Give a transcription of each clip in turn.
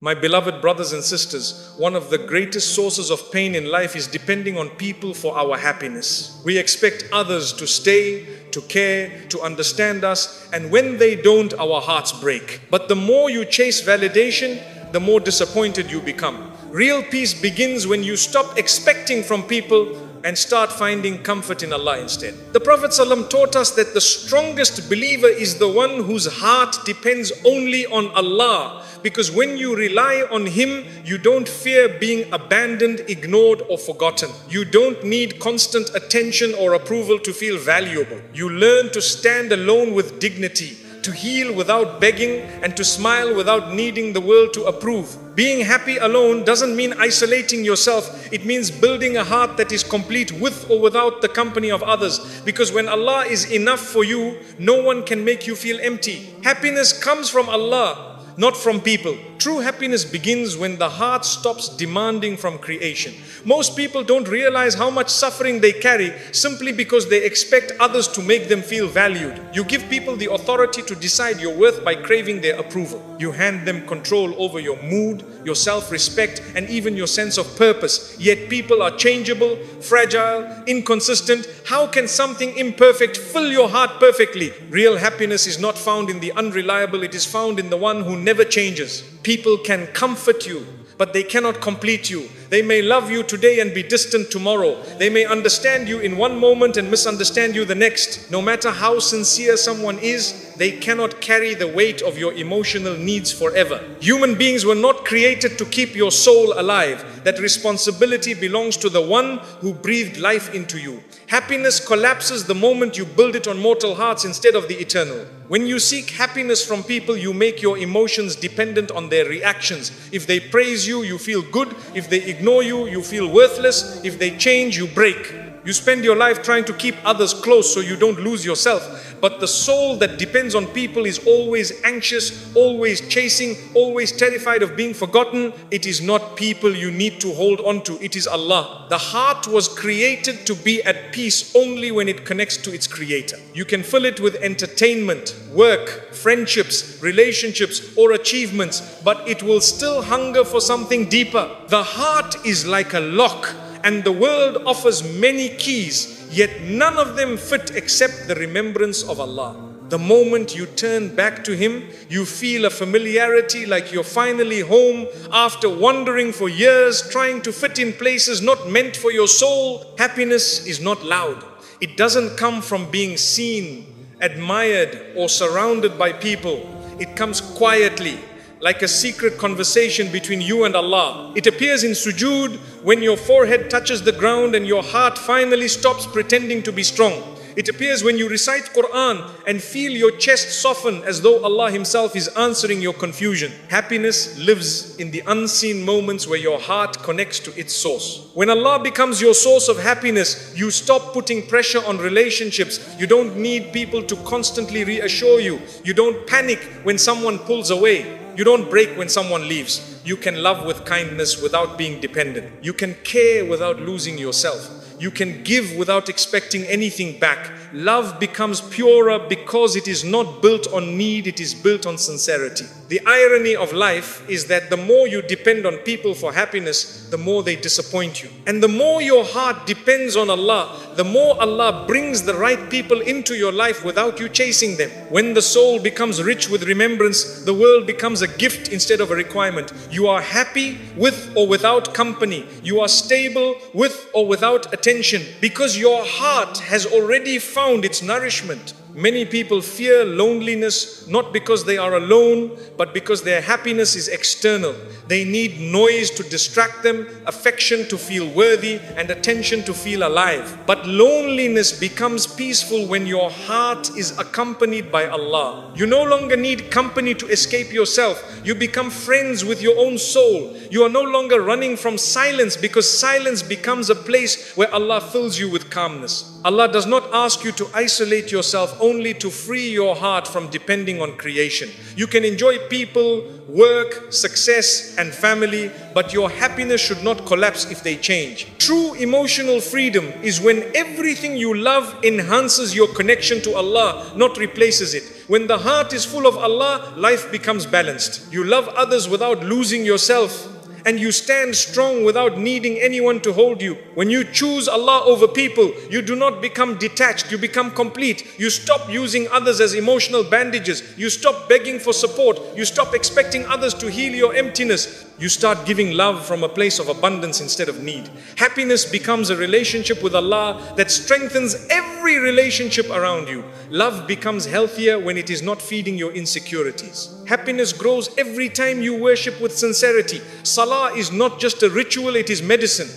My beloved brothers and sisters, one of the greatest sources of pain in life is depending on people for our happiness. We expect others to stay, to care, to understand us, and when they don't, our hearts break. But the more you chase validation, the more disappointed you become. Real peace begins when you stop expecting from people and start finding comfort in Allah instead. The Prophet ﷺ taught us that the strongest believer is the one whose heart depends only on Allah, because when you rely on Him, you don't fear being abandoned, ignored, or forgotten. You don't need constant attention or approval to feel valuable. You learn to stand alone with dignity, to heal without begging, and to smile without needing the world to approve. Being happy alone doesn't mean isolating yourself. It means building a heart that is complete with or without the company of others. Because when Allah is enough for you, no one can make you feel empty. Happiness comes from Allah, not from people. True happiness begins when the heart stops demanding from creation. Most people don't realize how much suffering they carry simply because they expect others to make them feel valued. You give people the authority to decide your worth by craving their approval. You hand them control over your mood, your self-respect, and even your sense of purpose. Yet people are changeable, fragile, inconsistent. How can something imperfect fill your heart perfectly? Real happiness is not found in the unreliable, it is found in the one who never changes. People can comfort you, but they cannot complete you. They may love you today and be distant tomorrow. They may understand you in one moment and misunderstand you the next. No matter how sincere someone is, they cannot carry the weight of your emotional needs forever. Human beings were not created to keep your soul alive. That responsibility belongs to the one who breathed life into you. Happiness collapses the moment you build it on mortal hearts instead of the eternal. When you seek happiness from people, you make your emotions dependent on their reactions. If they praise you, you feel good. If they ignore you, you feel worthless. If they change, you break. You spend your life trying to keep others close so you don't lose yourself. But the soul that depends on people is always anxious, always chasing, always terrified of being forgotten. It is not people you need to hold on to, it is Allah. The heart was created to be at peace only when it connects to its creator. You can fill it with entertainment, work, friendships, relationships, or achievements, but it will still hunger for something deeper. The heart is like a lock, and the world offers many keys, yet none of them fit except the remembrance of Allah. The moment you turn back to Him, you feel a familiarity like you're finally home after wandering for years, trying to fit in places not meant for your soul. Happiness is not loud. It doesn't come from being seen, admired, or surrounded by people. It comes quietly, like a secret conversation between you and Allah. It appears in sujood, when your forehead touches the ground and your heart finally stops pretending to be strong. It appears when you recite Quran and feel your chest soften as though Allah Himself is answering your confusion. Happiness lives in the unseen moments where your heart connects to its source. When Allah becomes your source of happiness, you stop putting pressure on relationships. You don't need people to constantly reassure you. You don't panic when someone pulls away. You don't break when someone leaves. You can love with kindness without being dependent. You can care without losing yourself. You can give without expecting anything back. Love becomes purer because it is not built on need, it is built on sincerity. The irony of life is that the more you depend on people for happiness, the more they disappoint you. And the more your heart depends on Allah, the more Allah brings the right people into your life without you chasing them. When the soul becomes rich with remembrance, the world becomes a gift instead of a requirement. You are happy with or without company. You are stable with or without attention, because your heart has already found its nourishment. Many people fear loneliness not because they are alone, but because their happiness is external. They need noise to distract them, affection to feel worthy, and attention to feel alive. But loneliness becomes peaceful when your heart is accompanied by Allah. You no longer need company to escape yourself. You become friends with your own soul. You are no longer running from silence, because silence becomes a place where Allah fills you with calmness. Allah does not ask you to isolate yourself only to free your heart from depending on creation. You can enjoy people, work, success, and family, but your happiness should not collapse if they change. True emotional freedom is when everything you love enhances your connection to Allah, not replaces it. When the heart is full of Allah, life becomes balanced. You love others without losing yourself, and you stand strong without needing anyone to hold you. When you choose Allah over people, you do not become detached, you become complete. You stop using others as emotional bandages. You stop begging for support. You stop expecting others to heal your emptiness. You start giving love from a place of abundance instead of need. Happiness becomes a relationship with Allah that strengthens every relationship around you. Love becomes healthier when it is not feeding your insecurities. Happiness grows every time you worship with sincerity. Salah is not just a ritual, it is medicine.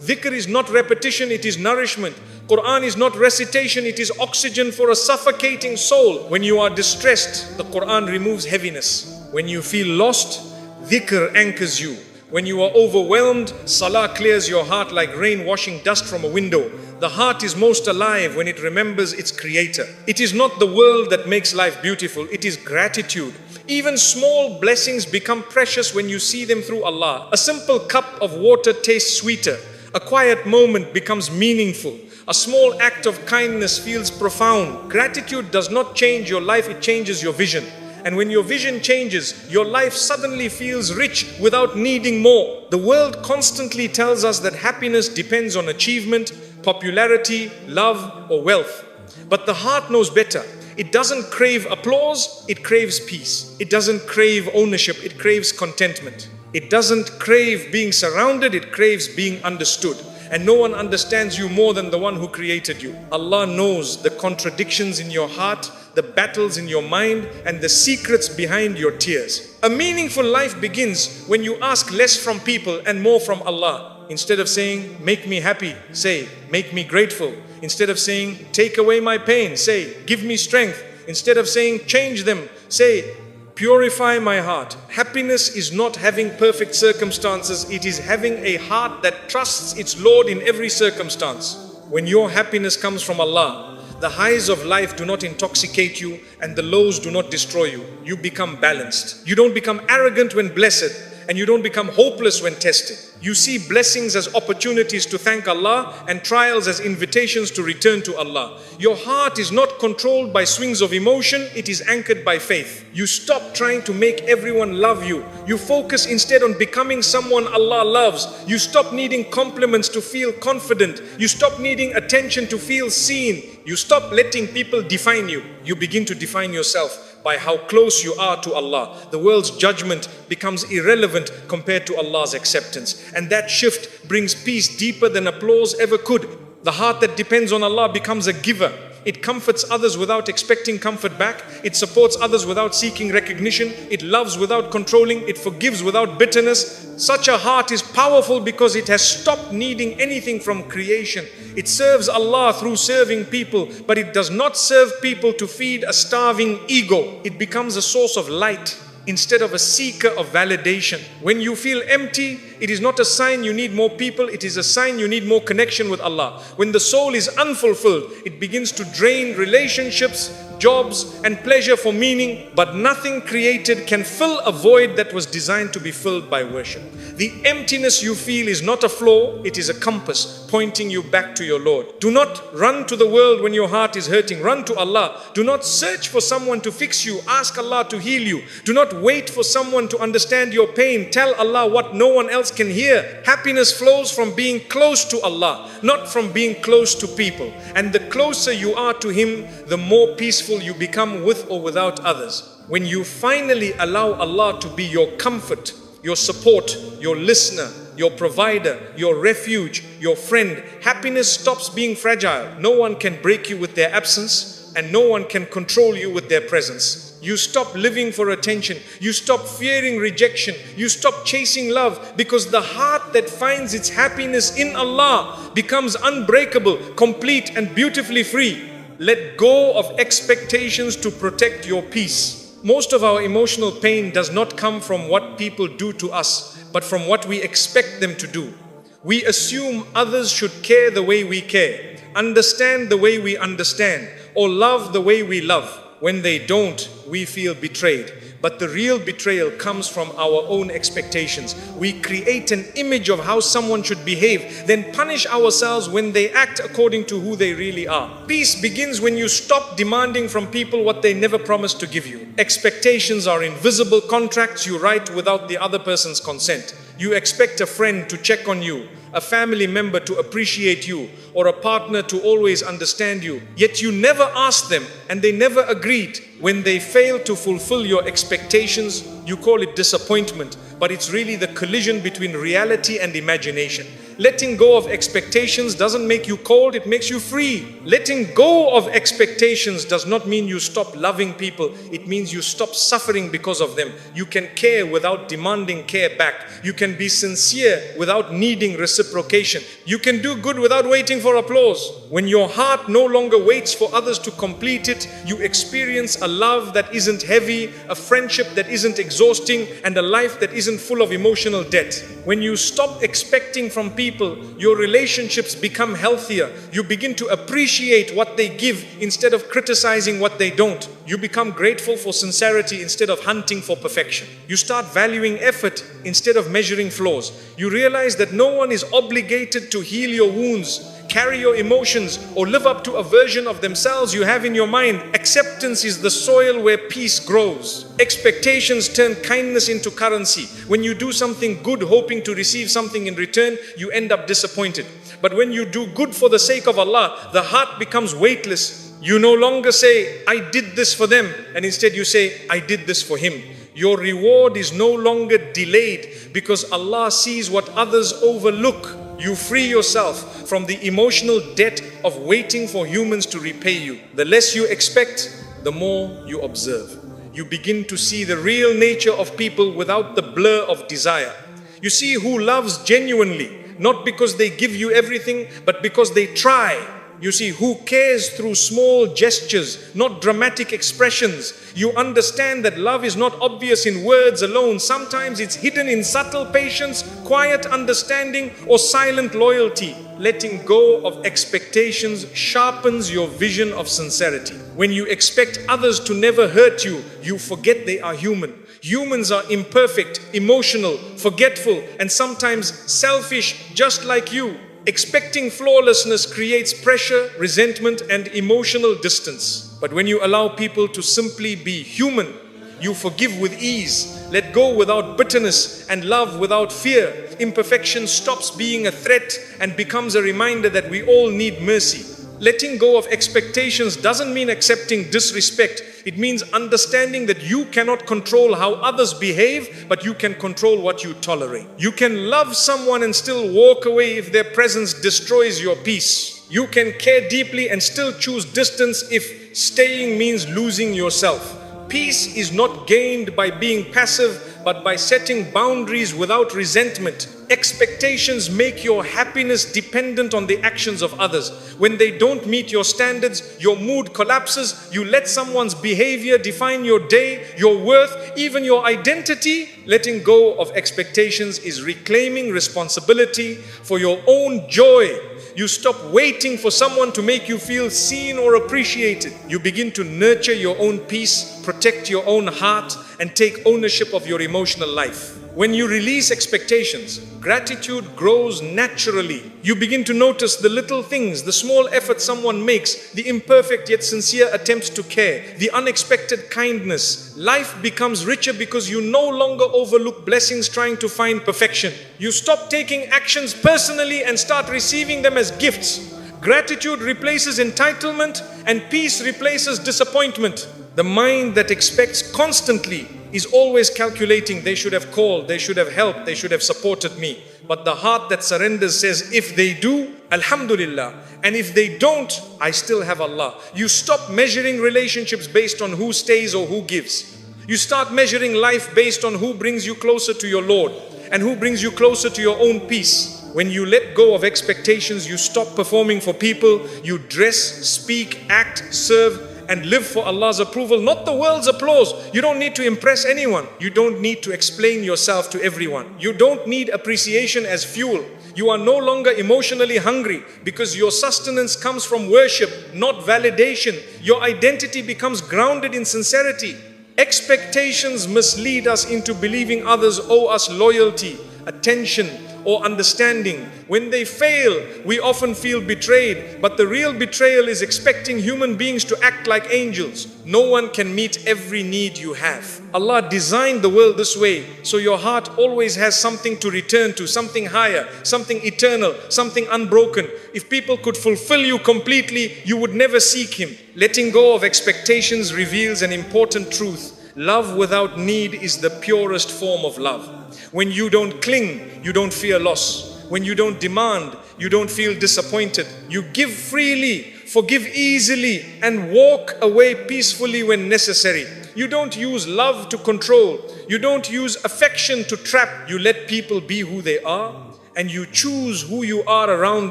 Dhikr is not repetition, it is nourishment. Quran is not recitation, it is oxygen for a suffocating soul. When you are distressed, the Quran removes heaviness. When you feel lost, dhikr anchors you. When you are overwhelmed, salah clears your heart like rain washing dust from a window. The heart is most alive when it remembers its creator. It is not the world that makes life beautiful, it is gratitude. Even small blessings become precious when you see them through Allah. A simple cup of water tastes sweeter. A quiet moment becomes meaningful. A small act of kindness feels profound. Gratitude does not change your life, it changes your vision. And when your vision changes, your life suddenly feels rich without needing more. The world constantly tells us that happiness depends on achievement, popularity, love, or wealth. But the heart knows better. It doesn't crave applause, it craves peace. It doesn't crave ownership, it craves contentment. It doesn't crave being surrounded, it craves being understood. And no one understands you more than the one who created you. Allah knows the contradictions in your heart, the battles in your mind, and the secrets behind your tears. A meaningful life begins when you ask less from people and more from Allah. Instead of saying, make me happy, say, make me grateful. Instead of saying, take away my pain, say, give me strength. Instead of saying, change them, say, purify my heart. Happiness is not having perfect circumstances, it is having a heart that trusts its Lord in every circumstance. When your happiness comes from Allah, the highs of life do not intoxicate you and the lows do not destroy you. You become balanced. You don't become arrogant when blessed, and you don't become hopeless when tested. You see blessings as opportunities to thank Allah and trials as invitations to return to Allah. Your heart is not controlled by swings of emotion, it is anchored by faith. You stop trying to make everyone love you. You focus instead on becoming someone Allah loves. You stop needing compliments to feel confident. You stop needing attention to feel seen. You stop letting people define you. You begin to define yourself by how close you are to Allah. The world's judgment becomes irrelevant compared to Allah's acceptance. And that shift brings peace deeper than applause ever could. The heart that depends on Allah becomes a giver. It comforts others without expecting comfort back. It supports others without seeking recognition. It loves without controlling. It forgives without bitterness. Such a heart is powerful because it has stopped needing anything from creation. It serves Allah through serving people, but it does not serve people to feed a starving ego. It becomes a source of light instead of a seeker of validation. When you feel empty, it is not a sign you need more people, it is a sign you need more connection with Allah. When the soul is unfulfilled, it begins to drain relationships, jobs, and pleasure for meaning, but nothing created can fill a void that was designed to be filled by worship. The emptiness you feel is not a flaw, it is a compass pointing you back to your Lord. Do not run to the world when your heart is hurting, run to Allah. Do not search for someone to fix you, ask Allah to heal you. Do not wait for someone to understand your pain, tell Allah what no one else can hear. Happiness flows from being close to Allah, not from being close to people. And the closer you are to Him, the more peaceful you become with or without others. When you finally allow Allah to be your comfort, your support, your listener, your provider, your refuge, your friend, happiness stops being fragile. No one can break you with their absence, and no one can control you with their presence. You stop living for attention. You stop fearing rejection. You stop chasing love, because the heart that finds its happiness in Allah becomes unbreakable, complete, and beautifully free. Let go of expectations to protect your peace. Most of our emotional pain does not come from what people do to us, but from what we expect them to do. We assume others should care the way we care. understand the way we understand, or love the way we love. When they don't, we feel betrayed. But the real betrayal comes from our own expectations. We create an image of how someone should behave, then punish ourselves when they act according to who they really are. Peace begins when you stop demanding from people what they never promised to give you. Expectations are invisible contracts you write without the other person's consent. You expect a friend to check on you, a family member to appreciate you, or a partner to always understand you. Yet you never asked them and they never agreed. When they fail to fulfill your expectations, you call it disappointment, but it's really the collision between reality and imagination. Letting go of expectations doesn't make you cold, it makes you free. Letting go of expectations does not mean you stop loving people, it means you stop suffering because of them. You can care without demanding care back. You can be sincere without needing reciprocation. You can do good without waiting for applause. When your heart no longer waits for others to complete it, you experience a love that isn't heavy, a friendship that isn't exhausting, and a life that isn't full of emotional debt. When you stop expecting from people, your relationships become healthier. You begin to appreciate what they give instead of criticizing what they don't. You become grateful for sincerity instead of hunting for perfection. You start valuing effort instead of measuring flaws. You realize that no one is obligated to heal your wounds, carry your emotions, or live up to a version of themselves you have in your mind. Acceptance is the soil where peace grows. Expectations turn kindness into currency. When you do something good hoping to receive something in return, you end up disappointed. But when you do good for the sake of Allah, the heart becomes weightless. You no longer say, I did this for them, and instead you say, I did this for him. Your reward is no longer delayed because Allah sees what others overlook. You free yourself from the emotional debt of waiting for humans to repay you. The less you expect, the more you observe. You begin to see the real nature of people without the blur of desire. You see who loves genuinely, not because they give you everything, but because they try. You see who cares through small gestures, not dramatic expressions. You understand that love is not obvious in words alone. Sometimes it's hidden in subtle patience, quiet understanding, or silent loyalty. Letting go of expectations sharpens your vision of sincerity. When you expect others to never hurt you, you forget they are human. Humans are imperfect, emotional, forgetful, and sometimes selfish, just like you. Expecting flawlessness creates pressure, resentment, and emotional distance. But when you allow people to simply be human, you forgive with ease, let go without bitterness, and love without fear. Imperfection stops being a threat and becomes a reminder that we all need mercy. Letting go of expectations doesn't mean accepting disrespect. It means understanding that you cannot control how others behave, but you can control what you tolerate. You can love someone and still walk away if their presence destroys your peace. You can care deeply and still choose distance if staying means losing yourself. Peace is not gained by being passive, but by setting boundaries without resentment. Expectations make your happiness dependent on the actions of others. When they don't meet your standards, your mood collapses. You let someone's behavior define your day, your worth, even your identity. Letting go of expectations is reclaiming responsibility for your own joy. You stop waiting for someone to make you feel seen or appreciated. You begin to nurture your own peace, protect your own heart, and take ownership of your emotional life. When you release expectations, gratitude grows naturally. You begin to notice the little things, the small effort someone makes, the imperfect yet sincere attempts to care, the unexpected kindness. Life becomes richer because you no longer overlook blessings trying to find perfection. You stop taking actions personally and start receiving them as gifts. Gratitude replaces entitlement and peace replaces disappointment. The mind that expects constantly is always calculating, they should have called, they should have helped, they should have supported me. But the heart that surrenders says, if they do, Alhamdulillah. And if they don't, I still have Allah. You stop measuring relationships based on who stays or who gives. You start measuring life based on who brings you closer to your Lord and who brings you closer to your own peace. When you let go of expectations, you stop performing for people. You dress, speak, act, serve, and live for Allah's approval, not the world's applause. You don't need to impress anyone. You don't need to explain yourself to everyone. You don't need appreciation as fuel. You are no longer emotionally hungry because your sustenance comes from worship, not validation. Your identity becomes grounded in sincerity. Expectations mislead us into believing others owe us loyalty, attention, or understanding. When they fail, we often feel betrayed, but the real betrayal is expecting human beings to act like angels. No one can meet every need you have. Allah designed the world this way, so your heart always has something to return to, something higher, something eternal, something unbroken. If people could fulfill you completely, you would never seek Him. Letting go of expectations reveals an important truth. Love without need is the purest form of love. When you don't cling, you don't fear loss. When you don't demand, you don't feel disappointed. You give freely, forgive easily, and walk away peacefully when necessary. You don't use love to control. You don't use affection to trap. You let people be who they are, and you choose who you are around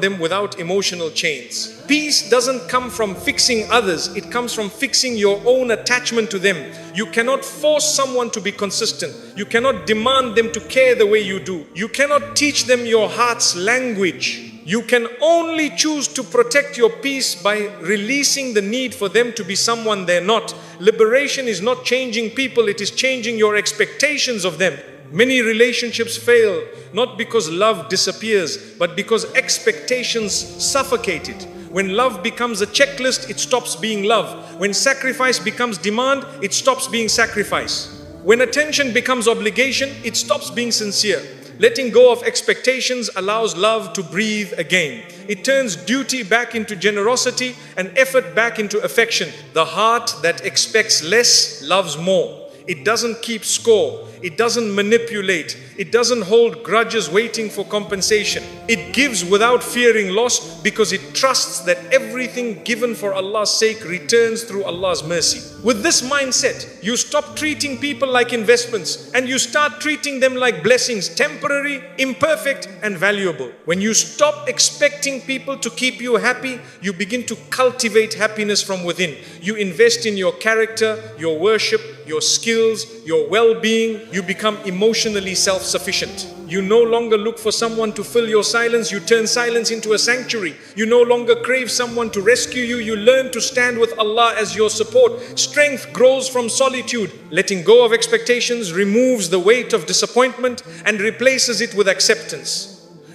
them without emotional chains. Peace doesn't come from fixing others, it comes from fixing your own attachment to them. You cannot force someone to be consistent. You cannot demand them to care the way you do. You cannot teach them your heart's language. You can only choose to protect your peace by releasing the need for them to be someone they're not. Liberation is not changing people, it is changing your expectations of them. Many relationships fail not because love disappears, but because expectations suffocate it. When love becomes a checklist, it stops being love. When sacrifice becomes demand, it stops being sacrifice. When attention becomes obligation, it stops being sincere. Letting go of expectations allows love to breathe again. It turns duty back into generosity and effort back into affection. The heart that expects less loves more. It doesn't keep score. It doesn't manipulate. It doesn't hold grudges waiting for compensation. It gives without fearing loss because it trusts that everything given for Allah's sake returns through Allah's mercy. With this mindset, you stop treating people like investments and you start treating them like blessings, temporary, imperfect, and valuable. When you stop expecting people to keep you happy, you begin to cultivate happiness from within. You invest in your character, your worship, your skills, your well-being. You become emotionally self-sufficient. You no longer look for someone to fill your silence. You turn silence into a sanctuary. You no longer crave someone to rescue you. You learn to stand with Allah as your support. Strength grows from solitude. Letting go of expectations removes the weight of disappointment and replaces it with acceptance.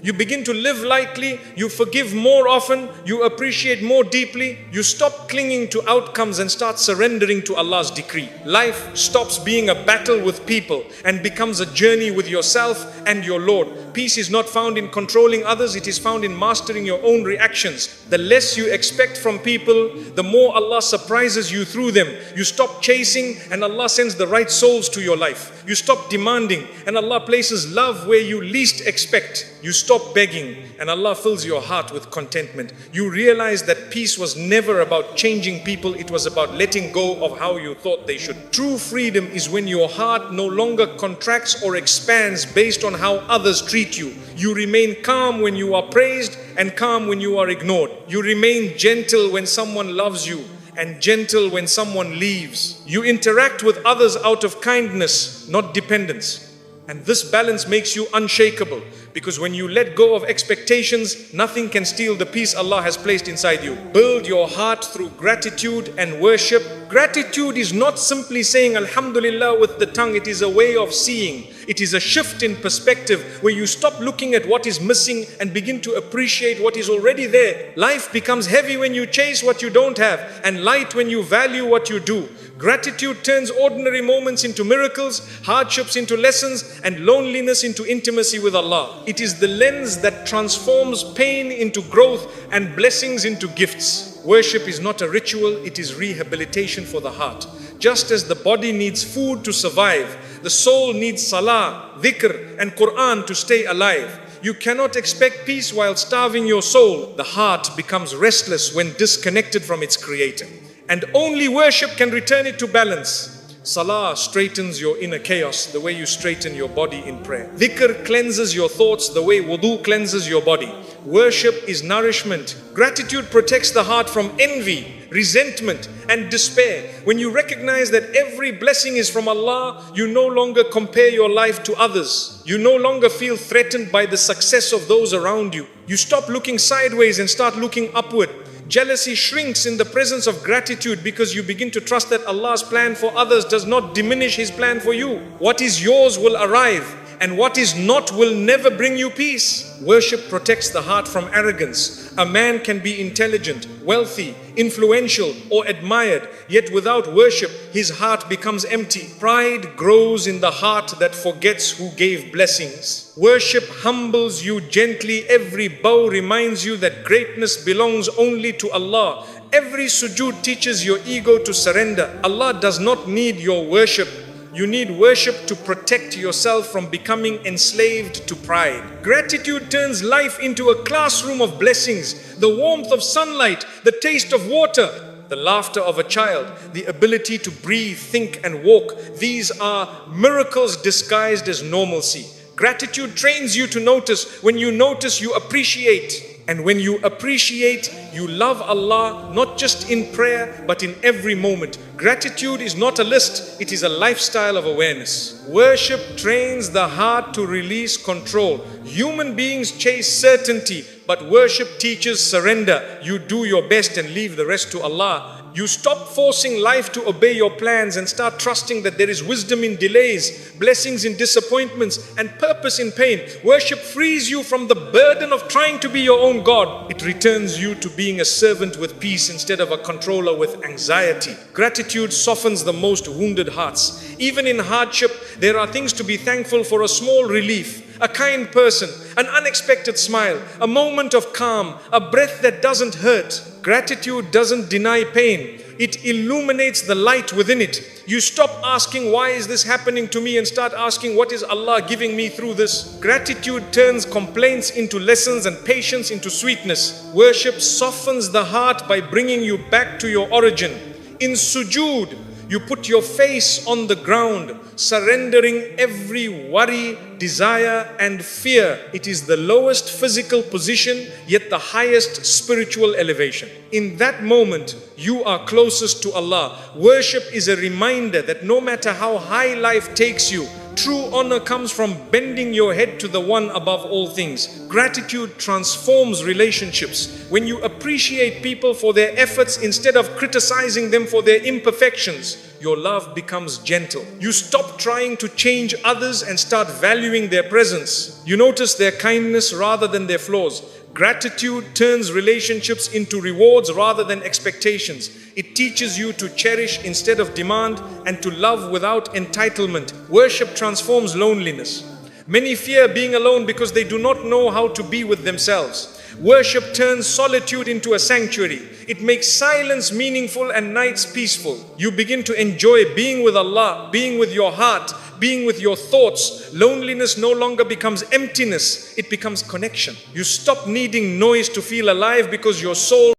You begin to live lightly, you forgive more often, you appreciate more deeply, you stop clinging to outcomes and start surrendering to Allah's decree. Life stops being a battle with people and becomes a journey with yourself and your Lord. Peace is not found in controlling others, it is found in mastering your own reactions. The less you expect from people, the more Allah surprises you through them. You stop chasing and Allah sends the right souls to your life. You stop demanding and Allah places love where you least expect. You stop begging and Allah fills your heart with contentment. You realize that peace was never about changing people, it was about letting go of how you thought they should. True freedom is when your heart no longer contracts or expands based on how others treat you. You remain calm when you are praised and calm when you are ignored. You remain gentle when someone loves you and gentle when someone leaves. You interact with others out of kindness, not dependence. And this balance makes you unshakable, because when you let go of expectations, nothing can steal the peace Allah has placed inside you. Build your heart through gratitude and worship. Gratitude is not simply saying Alhamdulillah with the tongue, it is a way of seeing. It is a shift in perspective where you stop looking at what is missing and begin to appreciate what is already there. Life becomes heavy when you chase what you don't have and light when you value what you do. Gratitude turns ordinary moments into miracles, hardships into lessons, and loneliness into intimacy with Allah. It is the lens that transforms pain into growth and blessings into gifts. Worship is not a ritual, it is rehabilitation for the heart. Just as the body needs food to survive, the soul needs salah, dhikr, and Quran to stay alive. You cannot expect peace while starving your soul. The heart becomes restless when disconnected from its creator. And only worship can return it to balance. Salah straightens your inner chaos the way you straighten your body in prayer. Dhikr cleanses your thoughts the way wudu cleanses your body. Worship is nourishment. Gratitude protects the heart from envy, resentment, and despair. When you recognize that every blessing is from Allah, you no longer compare your life to others. You no longer feel threatened by the success of those around you. You stop looking sideways and start looking upward. Jealousy shrinks in the presence of gratitude because you begin to trust that Allah's plan for others does not diminish His plan for you. What is yours will arrive, and what is not will never bring you peace. Worship protects the heart from arrogance. A man can be intelligent, wealthy, influential, or admired, yet without worship, his heart becomes empty. Pride grows in the heart that forgets who gave blessings. Worship humbles you gently. Every bow reminds you that greatness belongs only to Allah. Every sujood teaches your ego to surrender. Allah does not need your worship. You need worship to protect yourself from becoming enslaved to pride. Gratitude turns life into a classroom of blessings. The warmth of sunlight, the taste of water, the laughter of a child, the ability to breathe, think, and walk. These are miracles disguised as normalcy. Gratitude trains you to notice. When you notice, you appreciate. And when you appreciate, you love Allah, not just in prayer, but in every moment. Gratitude is not a list, it is a lifestyle of awareness. Worship trains the heart to release control. Human beings chase certainty, but worship teaches surrender. You do your best and leave the rest to Allah. You stop forcing life to obey your plans and start trusting that there is wisdom in delays, blessings in disappointments, and purpose in pain. Worship frees you from the burden of trying to be your own God. It returns you to being a servant with peace instead of a controller with anxiety. Gratitude softens the most wounded hearts. Even in hardship, there are things to be thankful for: a small relief, a kind person, an unexpected smile, a moment of calm, a breath that doesn't hurt. Gratitude doesn't deny pain. It illuminates the light within it. You stop asking, why is this happening to me, and start asking, what is Allah giving me through this? Gratitude turns complaints into lessons and patience into sweetness. Worship softens the heart by bringing you back to your origin. In sujood, you put your face on the ground, surrendering every worry, desire, and fear. It is the lowest physical position, yet the highest spiritual elevation. In that moment, you are closest to Allah. Worship is a reminder that no matter how high life takes you, true honor comes from bending your head to the one above all things. Gratitude transforms relationships. When you appreciate people for their efforts instead of criticizing them for their imperfections, your love becomes gentle. You stop trying to change others and start valuing their presence. You notice their kindness rather than their flaws. Gratitude turns relationships into rewards rather than expectations. It teaches you to cherish instead of demand and to love without entitlement. Worship transforms loneliness. Many fear being alone because they do not know how to be with themselves. Worship turns solitude into a sanctuary. It makes silence meaningful and nights peaceful. You begin to enjoy being with Allah, being with your heart, being with your thoughts. Loneliness no longer becomes emptiness, it becomes connection. You stop needing noise to feel alive because your soul